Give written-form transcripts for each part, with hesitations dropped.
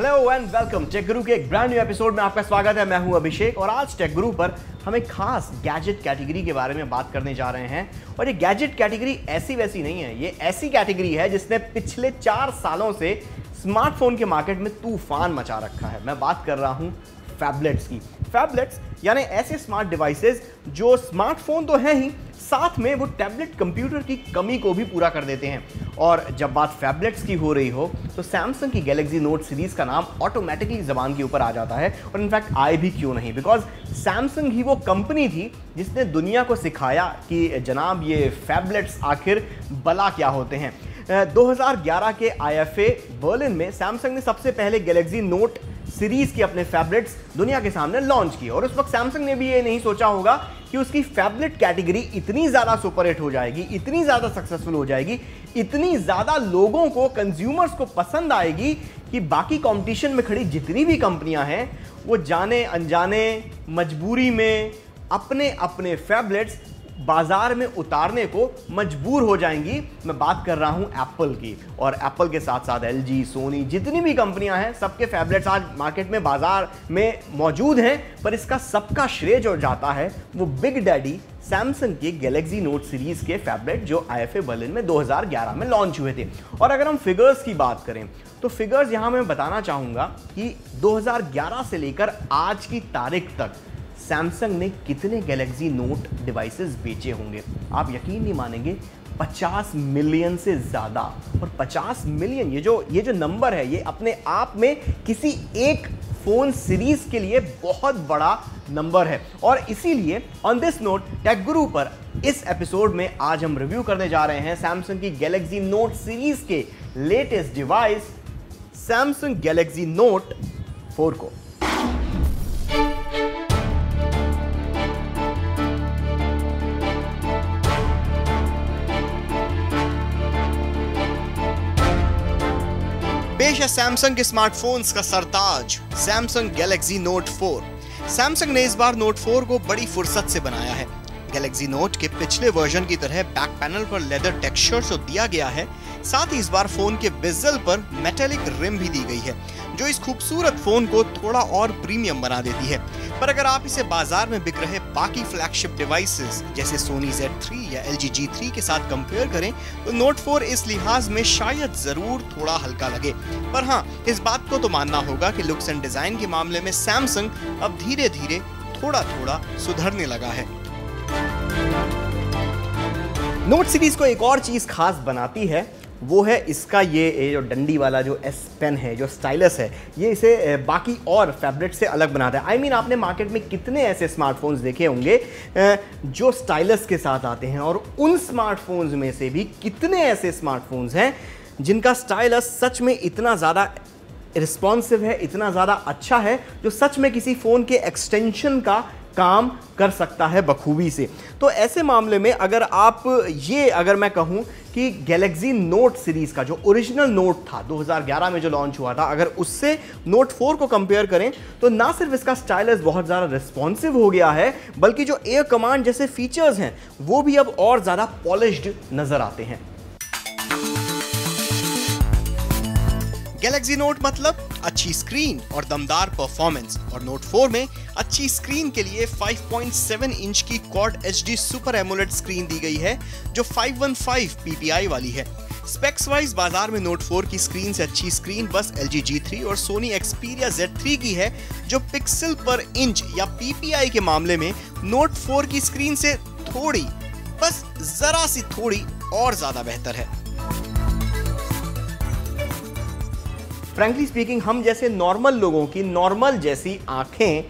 Hello and welcome. Take गुरु के एक brand new episode में आपका स्वागत है। मैं हूं अभिषेक और आज टेक गुरु पर हम एक खास गैजेट कैटेगरी के बारे में बात करने जा रहे हैं। और ये गैजेट कैटेगरी ऐसी वैसी नहीं है, ये ऐसी कैटेगरी है जिसने पिछले 4 सालों से स्मार्टफोन के मार्केट में तूफान मचा रखा है। मैं बात कर रहा हूं फैबलेट्स की। फैबलेट्स यानी ऐसे स्मार्ट डिवाइसेस जो स्मार्टफोन तो है ही, साथ में वो टैबलेट कंप्यूटर की कमी को भी पूरा कर देते हैं। और जब बात फैबलेट्स की हो रही हो तो सैमसंग की गैलेक्सी नोट सीरीज का नाम ऑटोमेटिकली जबान के ऊपर आ जाता है। और इनफैक्ट आए भी क्यों नहीं, बिकॉज सैमसंग ही वो कंपनी थी जिसने दुनिया को सिखाया कि जनाब ये फैबलेट्स आखिर भला क्या होते हैं। 2011 के IFA बर्लिन में सैमसंग ने सबसे पहले गैलेक्सी नोट सीरीज के अपने फैबलेट्स दुनिया के सामने लॉन्च किए। और उस वक्त सैमसंग ने भी ये नहीं सोचा होगा कि उसकी फैबलेट कैटेगरी इतनी ज़्यादा सुपरहिट हो जाएगी, इतनी ज़्यादा सक्सेसफुल हो जाएगी, इतनी ज़्यादा लोगों को, कंज्यूमर्स को पसंद आएगी कि बाकी कंपटीशन में खड़ी जितनी भी कंपनियां हैं वो जाने अनजाने मजबूरी में अपने अपने फैबलेट्स बाजार में उतारने को मजबूर हो जाएंगी। मैं बात कर रहा हूं एप्पल की, और एप्पल के साथ साथ LG, सोनी, जितनी भी कंपनियां हैं सबके फैबलेट्स आज मार्केट में बाजार में मौजूद हैं। पर इसका सबका श्रेय जो जाता है वो बिग डैडी सैमसंग के गैलेक्सी नोट सीरीज के फैबलेट जो IFA बर्लिन में 2011 में लॉन्च हुए थे। और अगर हम फिगर्स की बात करें तो फिगर्स यहां मैं बताना चाहूंगा कि 2011 से लेकर आज की तारीख तक सैमसंग ने कितने गैलेक्सी नोट डिवाइसेस बेचे होंगे। आप यकीन नहीं मानेंगे, 50 मिलियन से ज़्यादा। और 50 मिलियन ये जो नंबर है, ये अपने आप में किसी एक फ़ोन सीरीज़ के लिए बहुत बड़ा नंबर है। और इसीलिए ऑन दिस नोट टेक गुरु पर इस एपिसोड में आज हम रिव्यू करने जा रहे हैं सैमसंग की गैलेक्सी नोट सीरीज़ के latest device Samsung Galaxy note 4 को। पेश है सैमसंग के स्मार्टफोन्स का सरताज सैमसंग गैलेक्सी नोट 4। सैमसंग ने इस बार नोट 4 को बड़ी फुर्सत से बनाया है। गैलेक्सी नोट के पिछले वर्जन की तरह बैक पैनल पर लेदर टेक्सचर तो दिया गया है, साथ ही इस बार फोन के बेजल पर मेटेलिक रिम भी दी गई है जो इस खूबसूरत फोन को थोड़ा और प्रीमियम बना देती है। पर अगर आप इसे बाजार में बिक रहे बाकी फ्लैगशिप डिवाइसेस जैसे सोनी Z3 या LG G3 के साथ कंपेयर करें तो नोट 4 इस लिहाज में शायद जरूर थोड़ा हल्का लगे। पर हाँ, इस बात को तो मानना होगा कि लुक्स एंड डिजाइन के मामले में सैमसंग अब धीरे धीरे थोड़ा थोड़ा सुधरने लगा है। नोट सीरीज को एक और चीज खास बनाती है, वो है इसका ये जो डंडी वाला जो S पेन है, जो स्टाइलस है, ये इसे बाकी और फैबलेट से अलग बनाता है। I mean, आपने मार्केट में कितने ऐसे स्मार्टफोन्स देखे होंगे जो स्टाइलस के साथ आते हैं, और उन स्मार्टफोन्स में से भी कितने ऐसे स्मार्टफोन्स हैं जिनका स्टाइलस सच में इतना ज़्यादा रिस्पॉन्सिव है, इतना ज़्यादा अच्छा है, जो सच में किसी फ़ोन के एक्सटेंशन का काम कर सकता है बखूबी से। तो ऐसे मामले में अगर मैं कहूं कि गैलेक्सी नोट सीरीज का जो ओरिजिनल नोट था 2011 में जो लॉन्च हुआ था, अगर उससे नोट 4 को कंपेयर करें तो ना सिर्फ इसका स्टाइलस बहुत ज़्यादा रिस्पॉन्सिव हो गया है, बल्कि जो एयर कमांड जैसे फीचर्स हैं वो भी अब और ज़्यादा पॉलिश्ड नजर आते हैं। गैलेक्सी नोट मतलब अच्छी स्क्रीन और दमदार परफॉर्मेंस, और नोट 4 में अच्छी स्क्रीन के लिए 5.7 इंच की quad HD super AMOLED screen दी गई है जो 515 PPI वाली है। स्पेक्स वाइज बाजार में नोट 4 की स्क्रीन से अच्छी स्क्रीन बस LG G3 और सोनी Xperia Z3 की है, जो पिक्सल पर इंच या PPI के मामले में नोट 4 की स्क्रीन से थोड़ी, बस जरा सी थोड़ी और ज्यादा बेहतर है। फ्रैंकली स्पीकिंग, हम जैसे नॉर्मल लोगों की नॉर्मल जैसी आंखें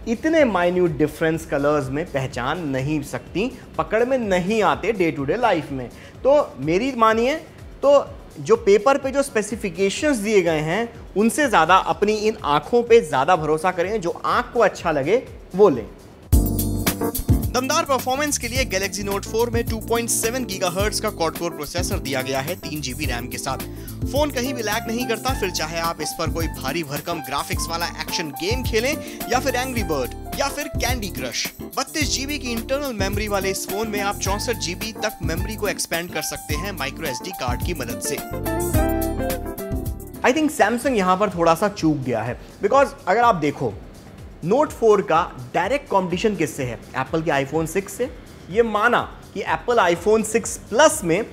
इतने माइन्यूट डिफरेंस कलर्स में पहचान नहीं सकती, पकड़ में नहीं आते डे टू डे लाइफ में। तो मेरी मानिए तो जो पेपर पे जो स्पेसिफिकेशंस दिए गए हैं उनसे ज़्यादा अपनी इन आंखों पे ज़्यादा भरोसा करें, जो आंख को अच्छा लगे वो लें। दमदार परफॉर्मेंस के लिए गैलेक्सी नोट 4 में 2.7 गीगाहर्ट्ज का क्वाड कोर प्रोसेसर दिया गया है 3 GB रैम के साथ। फोन कहीं भी लैग नहीं करता, फिर चाहे आप इस पर कोई भारी भरकम ग्राफिक्स वाला एक्शन गेम खेलें या फिर एंग्री बर्ड या फिर कैंडी क्रश। 32 GB की इंटरनल मेमोरी वाले इस फोन में आप 64 GB तक मेमोरी को एक्सपेंड कर सकते हैं माइक्रो SD कार्ड की मदद से। आई थिंक सैमसंग यहां पर थोड़ा सा चूक गया है, बिकॉज अगर आप देखो नोट 4 का डायरेक्ट कॉम्पिटिशन किससे है? एप्पल के आईफोन 6 से। ये माना कि एप्पल आईफोन 6 प्लस में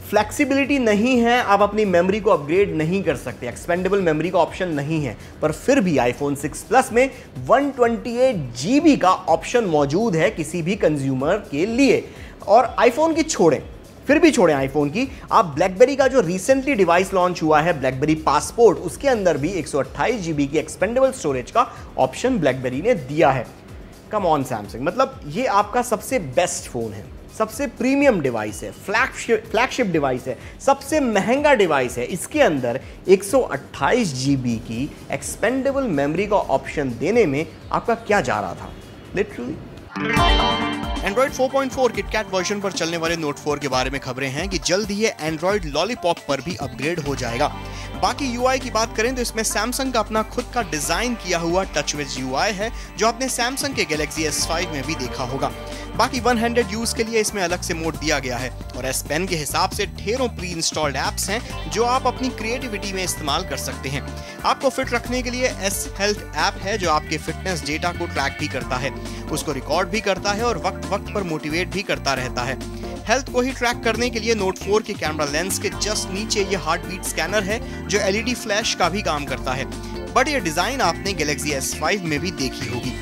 फ्लेक्सिबिलिटी नहीं है, आप अपनी मेमोरी को अपग्रेड नहीं कर सकते, एक्सपेंडेबल मेमोरी का ऑप्शन नहीं है, पर फिर भी आईफोन 6 प्लस में 128 GB का ऑप्शन मौजूद है किसी भी कंज्यूमर के लिए। और आईफोन की छोड़ें, फिर भी छोड़ें आईफोन की, आप ब्लैकबेरी का जो रिसेंटली डिवाइस लॉन्च हुआ है ब्लैकबेरी पासपोर्ट, उसके अंदर भी 128 GB की एक्सपेंडेबल स्टोरेज का ऑप्शन ब्लैकबेरी ने दिया है। कम ऑन सैमसंग, मतलब ये आपका सबसे बेस्ट फोन है, सबसे प्रीमियम डिवाइस है, फ्लैगशिप डिवाइस है, सबसे महंगा डिवाइस है, इसके अंदर 128 GB की एक्सपेंडेबल मेमोरी का ऑप्शन देने में आपका क्या जा रहा था? लिटरली। एंड्रॉइड 4.4 किटकैट वर्जन पर चलने वाले नोट 4 के बारे में खबरें हैं कि जल्द ही ये एंड्रॉइड लॉलीपॉप पर भी अपग्रेड हो जाएगा। बाकी यूआई की बात करें तो इसमें सैमसंग का अपना खुद का डिजाइन किया हुआ टचविज यूआई है, जो आपने सैमसंग के गैलेक्सी S5 में भी देखा होगा। बाकी वन हैंडेड यूज के लिए इसमें अलग से मोड दिया गया है और S Pen के हिसाब से ढेरों प्री इंस्टॉल्ड एप्स हैं जो आप अपनी क्रिएटिविटी में इस्तेमाल कर सकते हैं। आपको फिट रखने के लिए S Health ऐप है जो आपके फिटनेस डेटा को ट्रैक भी करता है, उसको रिकॉर्ड भी करता है और वक्त वक्त पर मोटिवेट भी करता रहता है। हेल्थ को ही ट्रैक करने के लिए नोट 4 के कैमरा लेंस के जस्ट नीचे ये हार्ट बीट स्कैनर है जो LED फ्लैश का भी काम करता है। बट ये डिजाइन आपने गैलेक्सी S5 में भी देखी होगी।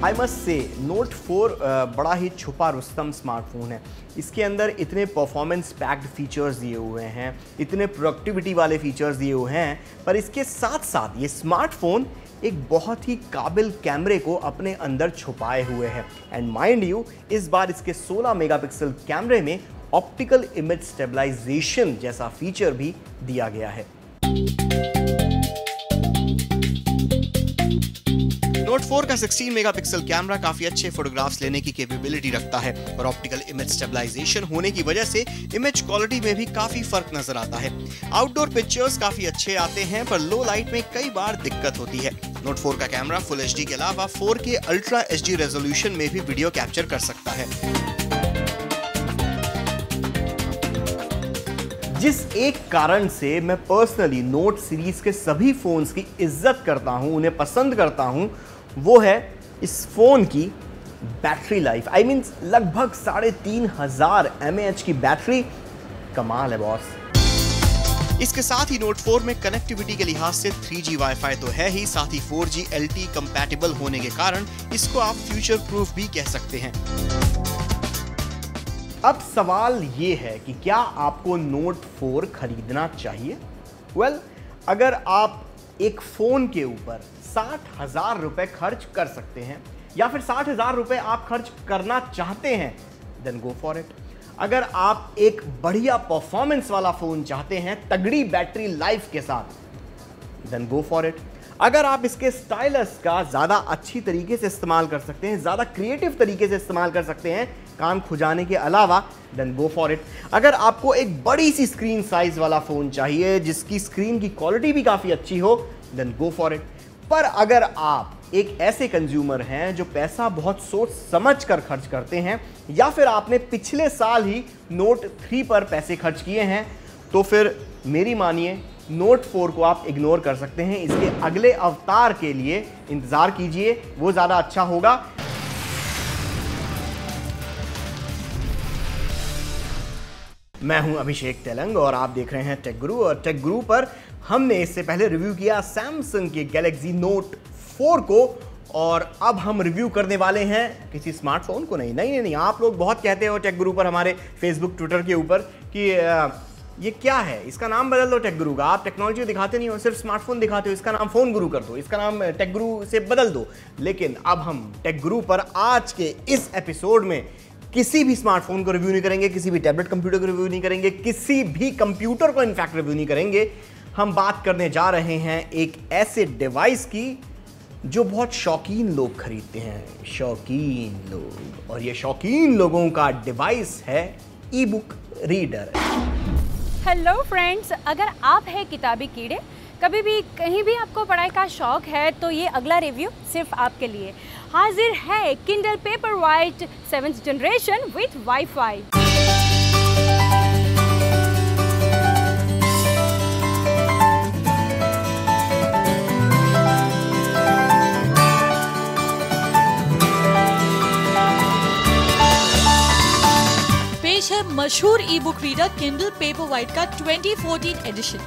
आई मस्ट से नोट 4 बड़ा ही छुपा रुस्तम स्मार्टफोन है। इसके अंदर इतने परफॉर्मेंस पैक्ड फीचर्स दिए हुए हैं, इतने प्रोडक्टिविटी वाले फीचर्स दिए हुए हैं, पर इसके साथ साथ ये स्मार्टफोन एक बहुत ही काबिल कैमरे को अपने अंदर छुपाए हुए है। एंड माइंड यू, इस बार इसके 16 मेगापिक्सल कैमरे में ऑप्टिकल इमेज स्टेबलाइजेशन जैसा फीचर भी दिया गया है। नोट 4 का 16 मेगापिक्सल कैमरा काफी अच्छे फोटोग्राफ्स लेने की कैपेबिलिटी रखता है और ऑप्टिकल इमेज स्टेबलाइजेशन होने की वजह से इमेज क्वालिटी में भी काफी फर्क नजर आता है। आउटडोर पिक्चर्स काफी अच्छे आते हैं, पर लो लाइट में कई बार दिक्कत होती है। नोट 4 का कैमरा फुल HD के अलावा 4K अल्ट्रा HD रेजोल्यूशन में भी वीडियो कैप्चर कर सकता है। जिस एक कारण से मैं पर्सनली नोट सीरीज के सभी फोन्स की इज्जत करता हूं, उन्हें पसंद करता हूं, वो है इस फोन की बैटरी लाइफ। आई मीन लगभग 3500 mAh की बैटरी, कमाल है बॉस। इसके साथ ही नोट 4 में कनेक्टिविटी के लिहाज से 3G वाईफाई तो है ही, साथ ही 4G LTE कंपैटिबल होने के कारण इसको आप फ्यूचर प्रूफ भी कह सकते हैं। अब सवाल ये है कि क्या आपको नोट 4 खरीदना चाहिए? वेल, अगर आप एक फोन के ऊपर 60,000 रुपए खर्च कर सकते हैं या फिर 60,000 रुपए आप खर्च करना चाहते हैं, देन गो फॉर इट। अगर आप एक बढ़िया परफॉर्मेंस वाला फोन चाहते हैं तगड़ी बैटरी लाइफ के साथ, देन गो फॉर इट। अगर आप इसके स्टाइलस का ज़्यादा अच्छी तरीके से इस्तेमाल कर सकते हैं, ज़्यादा क्रिएटिव तरीके से इस्तेमाल कर सकते हैं काम खुजाने के अलावा, देन गो फॉर इट। अगर आपको एक बड़ी सी स्क्रीन साइज वाला फ़ोन चाहिए जिसकी स्क्रीन की क्वालिटी भी काफ़ी अच्छी हो, देन गो फॉर इट। पर अगर आप एक ऐसे कंज्यूमर हैं जो पैसा बहुत सोच समझ कर खर्च करते हैं या फिर आपने पिछले साल ही नोट 3 पर पैसे खर्च किए हैं, तो फिर मेरी मानिए नोट 4 को आप इग्नोर कर सकते हैं। इसके अगले अवतार के लिए इंतजार कीजिए, वो ज़्यादा अच्छा होगा। मैं हूं अभिषेक तेलंग और आप देख रहे हैं टेक गुरु। और टेक गुरु पर हमने इससे पहले रिव्यू किया सैमसंग के गैलेक्सी नोट 4 को, और अब हम रिव्यू करने वाले हैं किसी स्मार्टफोन को। नहीं, आप लोग बहुत कहते हो टेक गुरु पर, हमारे फेसबुक ट्विटर के ऊपर, कि ये क्या है, इसका नाम बदल दो टेक गुरु का। आप टेक्नोलॉजी दिखाते नहीं हो, सिर्फ स्मार्टफोन दिखाते हो, इसका नाम फोन गुरु कर दो, इसका नाम टेक गुरु से बदल दो। लेकिन अब हम टेक गुरु पर आज के इस एपिसोड में किसी भी स्मार्टफोन को रिव्यू नहीं करेंगे, किसी भी टैबलेट कंप्यूटर को रिव्यू नहीं करेंगे, किसी भी कंप्यूटर को इनफैक्ट रिव्यू नहीं करेंगे। हम बात करने जा रहे हैं एक ऐसे डिवाइस की जो बहुत शौकीन लोग खरीदते हैं, शौकीन लोग, और ये शौकीन लोगों का डिवाइस है ई बुक रीडर। हेलो फ्रेंड्स, अगर आप हैं किताबी कीड़े, कभी भी कहीं भी आपको पढ़ाई का शौक है, तो ये अगला रिव्यू सिर्फ आपके लिए हाजिर है। Kindle Paperwhite 7th generation with wifi. मशहूर e book reader Kindle Paperwhite का 2014 एडिशन।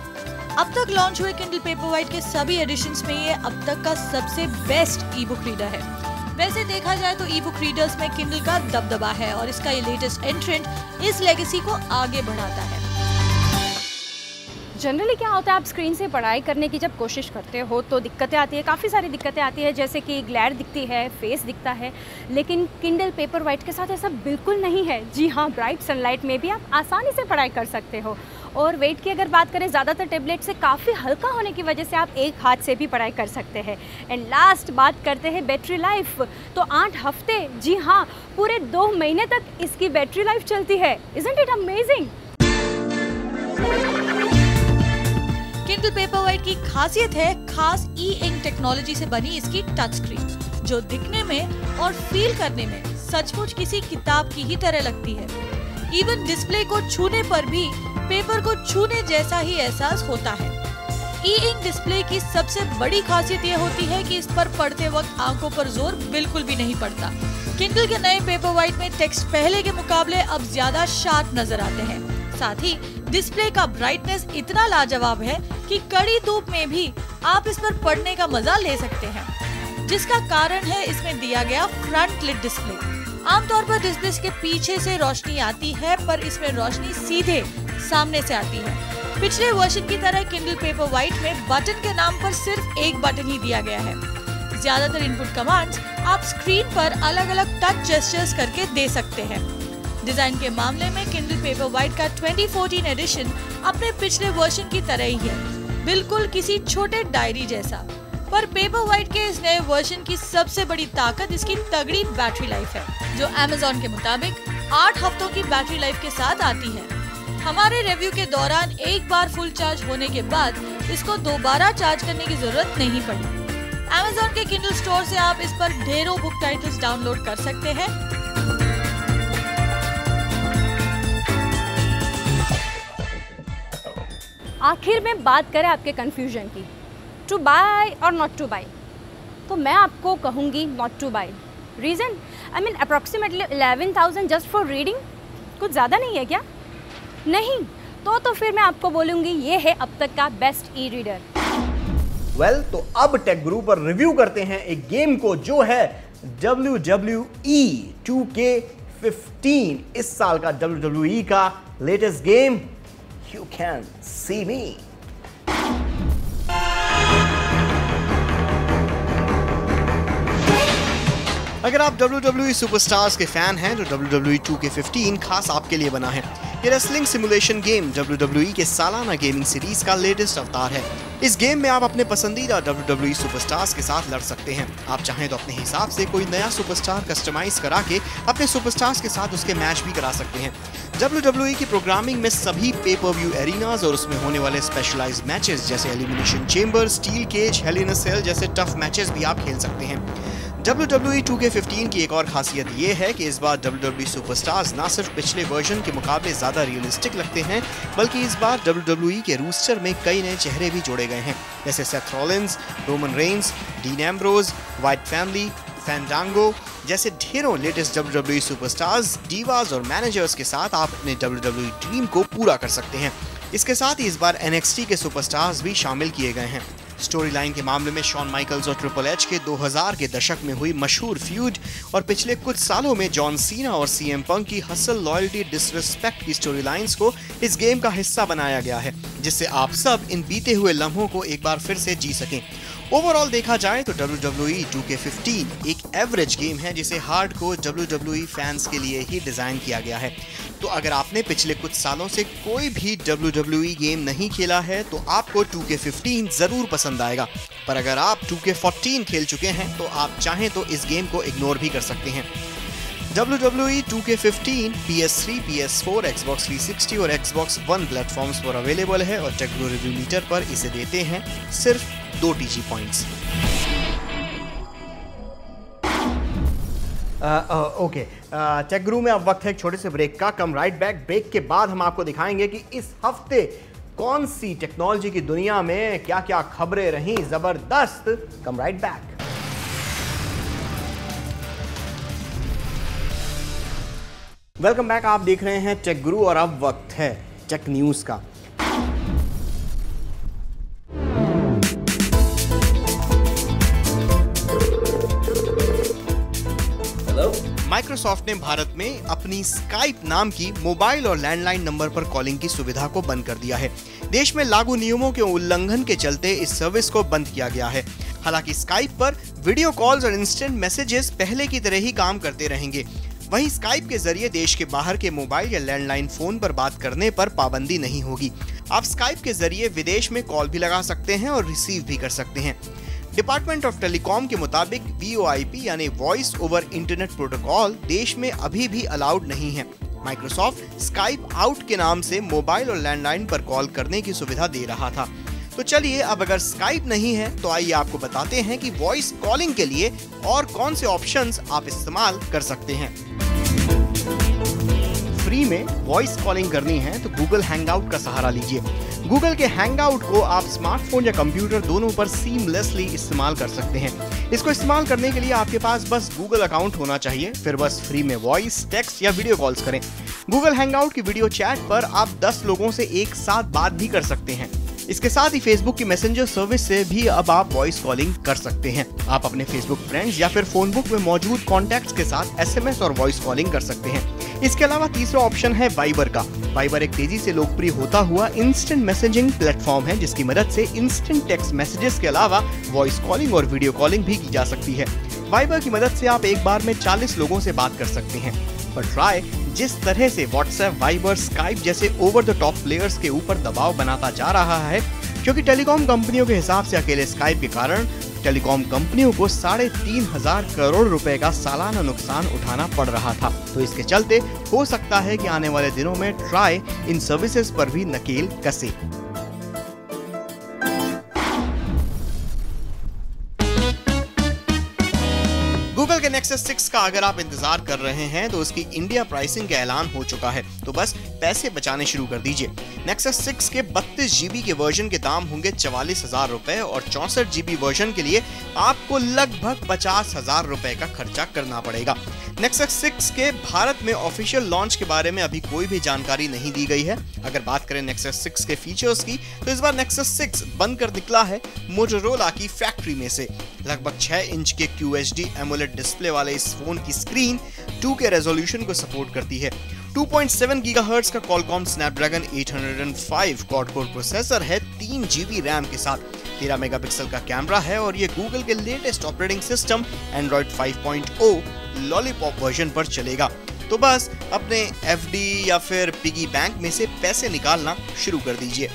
अब तक लॉन्च हुए किंडल पेपरवाइट के सभी एडिशंस में ये अब तक का सबसे बेस्ट ई बुक रीडर है। वैसे देखा जाए तो ई बुक रीडर्स में किंडल का दबदबा है और इसका ये लेटेस्ट एंट्रेंट इस लेगेसी को आगे बढ़ाता है। जनरली क्या होता है, आप स्क्रीन से पढ़ाई करने की जब कोशिश करते हो तो दिक्कतें आती है, काफ़ी सारी दिक्कतें आती है, जैसे कि ग्लेयर दिखती है, फेस दिखता है। लेकिन किंडल पेपरवाइट के साथ ऐसा बिल्कुल नहीं है। जी हाँ, ब्राइट सनलाइट में भी आप आसानी से पढ़ाई कर सकते हो। और वेट की अगर बात करें, ज़्यादातर टैबलेट से काफ़ी हल्का होने की वजह से आप एक हाथ से भी पढ़ाई कर सकते हैं। एंड लास्ट बात करते हैं बैटरी लाइफ, तो 8 हफ्ते, जी हाँ, पूरे 2 महीने तक इसकी बैटरी लाइफ चलती है। Isn't it amazing? Kindle Paperwhite की खासियत है खास ई इंक टेक्नोलॉजी से बनी इसकी टच स्क्रीन, जो दिखने में और फील करने में सचमुच किसी किताब की ही तरह लगती है। इवन डिस्प्ले को छूने पर भी पेपर को छूने जैसा ही एहसास होता है। ई इंक डिस्प्ले की सबसे बड़ी खासियत ये होती है कि इस पर पढ़ते वक्त आंखों पर जोर बिल्कुल भी नहीं पड़ता। किंडल के नए पेपरवाइट में टेक्स्ट पहले के मुकाबले अब ज्यादा शार्प नजर आते हैं। साथ ही डिस्प्ले का ब्राइटनेस इतना लाजवाब है कि कड़ी धूप में भी आप इस पर पढ़ने का मजा ले सकते हैं, जिसका कारण है इसमें दिया गया फ्रंट लिड डिस्प्ले। आमतौर पर डिस्प्ले के पीछे से रोशनी आती है, पर इसमें रोशनी सीधे सामने से आती है। पिछले वर्जन की तरह किंडल पेपरवाइट में बटन के नाम पर सिर्फ एक बटन ही दिया गया है। ज्यादातर इनपुट कमांड्स आप स्क्रीन पर अलग अलग टच जेस्चर्स करके दे सकते हैं। डिजाइन के मामले में किंडल पेपरवाइट का 2014 एडिशन अपने पिछले वर्जन की तरह ही है, बिल्कुल किसी छोटे डायरी जैसा। पर पेपरवाइट के इस नए वर्जन की सबसे बड़ी ताकत इसकी तगड़ी बैटरी लाइफ है, जो Amazon के मुताबिक 8 हफ्तों की बैटरी लाइफ के साथ आती है। हमारे रिव्यू के दौरान एक बार फुल चार्ज होने के बाद इसको दोबारा चार्ज करने की जरूरत नहीं पड़ी। Amazon के किंडल स्टोर से आप इस पर ढेरों बुक टाइटल्स डाउनलोड कर सकते हैं। आखिर में बात करें आपके कंफ्यूजन की, टू बाय और नॉट टू बाय, तो मैं आपको कहूँगी not to buy. Reason, I mean approximately 11,000 just for reading, कुछ ज़्यादा नहीं है क्या? नहीं, तो फिर मैं आपको बोलूँगी ये है अब तक का बेस्ट ई रीडर। वेल, तो अब टेक गुरु पर रिव्यू करते हैं एक गेम को जो है WWE 2K15, इस साल का WWE का latest game. You can see me. अगर आप WWE सुपरस्टार्स के फैन हैं तो WWE 2K15 खास आपके लिए बना है। ये रेसलिंग सिमुलेशन गेम WWE के सालाना गेमिंग सीरीज का लेटेस्ट अवतार है। इस गेम में आप अपने पसंदीदा WWE सुपरस्टार्स के साथ लड़ सकते हैं। आप चाहें तो अपने हिसाब से कोई नया सुपरस्टार कस्टमाइज करा के अपने सुपरस्टार्स के साथ उसके मैच भी करा सकते हैं। WWE की प्रोग्रामिंग में सभी पे पर व्यू एरिनाज और उसमें होने वाले स्पेशलाइज्ड मैचेस जैसे elimination chamber, steel cage, hell in a cell जैसे टफ मैचेस भी आप खेल सकते हैं। WWE 2K15 की एक और खासियत ये है कि इस बार WWE सुपरस्टार्स ना सिर्फ पिछले वर्जन के मुकाबले ज्यादा रियलिस्टिक लगते हैं, बल्कि इस बार WWE के रूस्टर में कई नए चेहरे भी जोड़े गए हैं, जैसे Seth Rollins, Roman Reigns, Dean Ambrose, Wyatt family, Fandango जैसे ढेरों लेटेस्ट WWE सुपरस्टार्स, डीवास और मैनेजर्स के साथ आप अपने WWE ड्रीम को पूरा कर सकते हैं। इसके साथ ही इस बार NXT के सुपरस्टार्स भी शामिल किए गए हैं। स्टोरी लाइन के मामले में शॉन माइकल्स और ट्रिपल एच के 2000 के दशक में हुई मशहूर फ्यूड और पिछले कुछ सालों में जॉन सीना और CM पंक की हसल, लॉयल्टी, डिसरिस्पेक्ट की स्टोरी लाइंस को इस गेम का हिस्सा बनाया गया है, जिससे आप सब इन बीते हुए लम्हों को एक बार फिर से जी सकें। ओवरऑल देखा जाए तो WWE 2K15 एक एवरेज गेम है जिसे हार्डकोर WWE फैंस के लिए ही डिजाइन किया गया है। तो अगर आपने पिछले कुछ सालों से कोई भी WWE गेम नहीं खेला है तो आपको 2K15 जरूर पसंद आएगा, पर अगर आप 2K14 खेल चुके हैं तो आप चाहें तो इस गेम को इग्नोर भी कर सकते हैं। WWE 2K15 PS3, PS4, Xbox 360 और Xbox One प्लेटफॉर्म्स पर अवेलेबल है और टेक गुरु रिव्यू मीटर पर इसे देते हैं सिर्फ 2 TG पॉइंट्स। ओके, टेक गुरु में अब वक्त है एक छोटे से ब्रेक का। कम राइट बैक। ब्रेक के बाद हम आपको दिखाएंगे कि इस हफ्ते कौन सी टेक्नोलॉजी की दुनिया में क्या क्या खबरें रहीं जबरदस्त। कम राइट बैक। Welcome back. आप देख रहे हैं टेक गुरु और अब वक्त है टेक न्यूज का। माइक्रोसॉफ्ट ने भारत में अपनी स्काइप नाम की मोबाइल और लैंडलाइन नंबर पर कॉलिंग की सुविधा को बंद कर दिया है। देश में लागू नियमों के उल्लंघन के चलते इस सर्विस को बंद किया गया है। हालांकि स्काइप पर वीडियो कॉल्स और इंस्टेंट मैसेजेस पहले की तरह ही काम करते रहेंगे। वहीं स्काइप के जरिए देश के बाहर के मोबाइल या लैंडलाइन फोन पर बात करने पर पाबंदी नहीं होगी। आप स्काइप के जरिए विदेश में कॉल भी लगा सकते हैं और रिसीव भी कर सकते हैं। डिपार्टमेंट ऑफ टेलीकॉम के मुताबिक VoIP यानी वॉइस ओवर इंटरनेट प्रोटोकॉल देश में अभी भी अलाउड नहीं है। माइक्रोसॉफ्ट स्काइप आउट के नाम से मोबाइल और लैंडलाइन पर कॉल करने की सुविधा दे रहा था। तो चलिए अब अगर स्काइप नहीं है तो आइए आपको बताते हैं कि वॉइस कॉलिंग के लिए और कौन से ऑप्शंस आप इस्तेमाल कर सकते हैं। फ्री में वॉइस कॉलिंग करनी है तो गूगल हैंगआउट का सहारा लीजिए। गूगल के हैंगआउट को आप स्मार्टफोन या कंप्यूटर दोनों पर सीमलेसली इस्तेमाल कर सकते हैं। इसको इस्तेमाल करने के लिए आपके पास बस गूगल अकाउंट होना चाहिए, फिर बस फ्री में वॉइस, टेक्स्ट या वीडियो कॉल्स करें। गूगल हैंगआउट की वीडियो चैट पर आप 10 लोगों से एक साथ बात भी कर सकते हैं। इसके साथ ही फेसबुक की मैसेंजर सर्विस से भी अब आप वॉइस कॉलिंग कर सकते हैं। आप अपने फेसबुक फ्रेंड्स या फिर फोन बुक में मौजूद कॉन्टैक्ट्स के साथ SMS और वॉइस कॉलिंग कर सकते हैं। इसके अलावा तीसरा ऑप्शन है वाइबर का। वाइबर एक तेजी से लोकप्रिय होता हुआ इंस्टेंट मैसेजिंग प्लेटफॉर्म है, जिसकी मदद से इंस्टेंट टेक्स्ट मैसेजेस के अलावा वॉइस कॉलिंग और वीडियो कॉलिंग भी की जा सकती है। वाइबर की मदद से आप एक बार में 40 लोगों से बात कर सकते हैं। पर ट्राई जिस तरह से व्हाट्सएप, वाइबर, स्काइप जैसे ओवर द टॉप प्लेयर्स के ऊपर दबाव बनाता जा रहा है, क्योंकि टेलीकॉम कंपनियों के हिसाब से अकेले स्काइप के कारण टेलीकॉम कंपनियों को 3.5 करोड़ रुपए का सालाना नुकसान उठाना पड़ रहा था। तो इसके चलते हो सकता है कि आने वाले दिनों में ट्राई इन सर्विसेज पर भी नकेल कसे। गूगल के Nexus 6 का अगर आप इंतजार कर रहे हैं तो उसकी इंडिया प्राइसिंग का ऐलान हो चुका है, तो बस पैसे बचाने शुरू कर दीजिए। Nexus 6 के 32 GB के वर्जन के दाम होंगे 44,000 रुपए और 64 GB वर्जन के लिए आपको लगभग 50,000 रुपए का खर्चा करना पड़ेगा। Nexus 6 के भारत में ऑफिशियल लॉन्च के बारे में अभी कोई भी जानकारी नहीं दी गई है। अगर बात करें Nexus 6 के फीचर्स की तो इस बार Nexus 6 बनकर निकला है मोटोरोला की फैक्ट्री में से। लगभग 6 इंच के QHD एमोलेड डिस्प्ले वाले इस फोन की स्क्रीन 2K रेजोल्यूशन को सपोर्ट करती है। 2.7 गीगाहर्ट्ज का Qualcomm Snapdragon 805 quad core processor है 3 GB रैम के साथ। 13 मेगापिक्सल का कैमरा है और ये गूगल के latest operating system Android 5.0 lollipop version पर चलेगा। तो बस अपने FD या फिर पिगी बैंक में से पैसे निकालना शुरू कर दीजिए।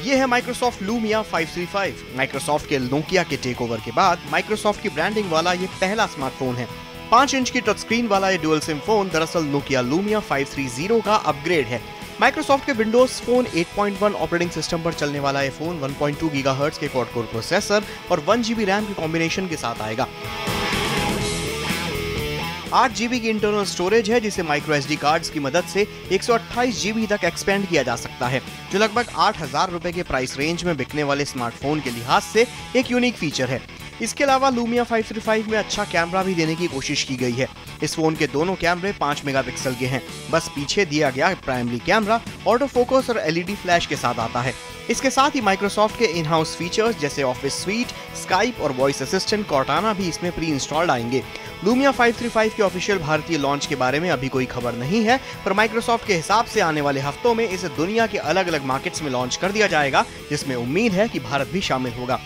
ये है माइक्रोसॉफ्ट लूमिया 535। माइक्रोसॉफ्ट के नोकिया के टेक ओवर के बाद माइक्रोसॉफ्ट की ब्रांडिंग वाला ये पहला स्मार्टफोन है। 5 इंच की टच स्क्रीन वाला ये डुअल सिम फोन दरअसल नोकिया लूमिया 530 का अपग्रेड है। माइक्रोसॉफ्ट के विंडोज फोन 8.1 ऑपरेटिंग सिस्टम पर चलने वाला ये फोन 1.2 गीगाहर्ट्ज के क्वाड कोर प्रोसेसर और 1 GB रैम के कॉम्बिनेशन के साथ आएगा। 8 GB की इंटरनल स्टोरेज है, जिसे माइक्रो SD कार्ड्स की मदद से 128 GB तक एक्सपेंड किया जा सकता है, जो लगभग 8,000 रुपए के प्राइस रेंज में बिकने वाले स्मार्टफोन के लिहाज से एक यूनिक फीचर है। इसके अलावा लूमिया 535 में अच्छा कैमरा भी देने की कोशिश की गई है। इस फोन के दोनों कैमरे 5 मेगापिक्सल के हैं। बस पीछे दिया गया प्राइमरी कैमरा ऑटो फोकस और LED फ्लैश के साथ आता है। इसके साथ ही माइक्रोसॉफ्ट के इन हाउस फीचर्स जैसे ऑफिस स्वीट, स्काइप और वॉइस असिस्टेंट कॉर्टाना भी इसमें प्री इंस्टॉल्ड आएंगे। लूमिया 535 के ऑफिशियल भारतीय लॉन्च के बारे में अभी कोई खबर नहीं है, पर माइक्रोसॉफ्ट के हिसाब से आने वाले हफ्तों में इसे दुनिया के अलग अलग मार्केट्स में लॉन्च कर दिया जाएगा, जिसमें उम्मीद है कि भारत भी शामिल होगा।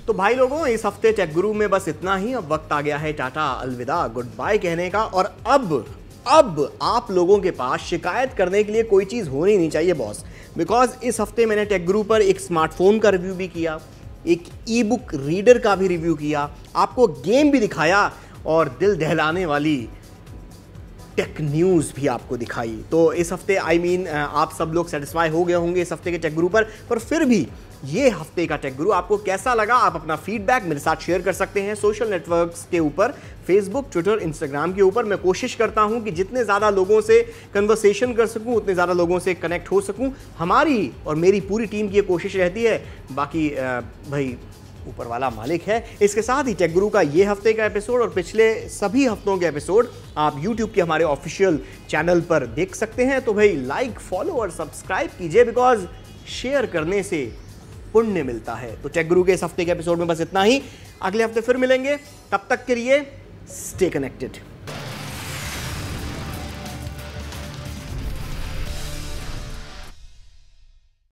तो भाई लोगों, इस हफ्ते टेक गुरु में बस इतना ही। अब वक्त आ गया है टाटा अलविदा गुड बाय कहने का। और अब आप लोगों के पास शिकायत करने के लिए कोई चीज़ होनी नहीं चाहिए बॉस, बिकॉज इस हफ्ते मैंने टेक गुरु पर एक स्मार्टफोन का रिव्यू भी किया, एक ई बुक रीडर का भी रिव्यू किया, आपको गेम भी दिखाया और दिल दहलाने वाली टेक न्यूज़ भी आपको दिखाई। तो इस हफ्ते आप सब लोग सेटिस्फाई हो गए होंगे इस हफ्ते के टेक गुरु पर फिर भी ये हफ्ते का टेक गुरु आपको कैसा लगा? आप अपना फीडबैक मेरे साथ शेयर कर सकते हैं सोशल नेटवर्क्स के ऊपर, फेसबुक, ट्विटर, इंस्टाग्राम के ऊपर। मैं कोशिश करता हूं कि जितने ज़्यादा लोगों से कन्वर्सेशन कर सकूं, उतने ज़्यादा लोगों से कनेक्ट हो सकूं। हमारी और मेरी पूरी टीम की ये कोशिश रहती है। बाकी भाई ऊपर वाला मालिक है। इसके साथ ही टेक गुरु का ये हफ्ते का एपिसोड और पिछले सभी हफ्तों के एपिसोड आप YouTube के हमारे ऑफिशियल चैनल पर देख सकते हैं। तो भाई लाइक, फॉलो और सब्सक्राइब कीजिए, बिकॉज शेयर करने से पुण्य मिलता है। तो टेक गुरु के इस हफ्ते के एपिसोड में बस इतना ही। अगले हफ्ते फिर मिलेंगे, तब तक के लिए स्टे कनेक्टेड।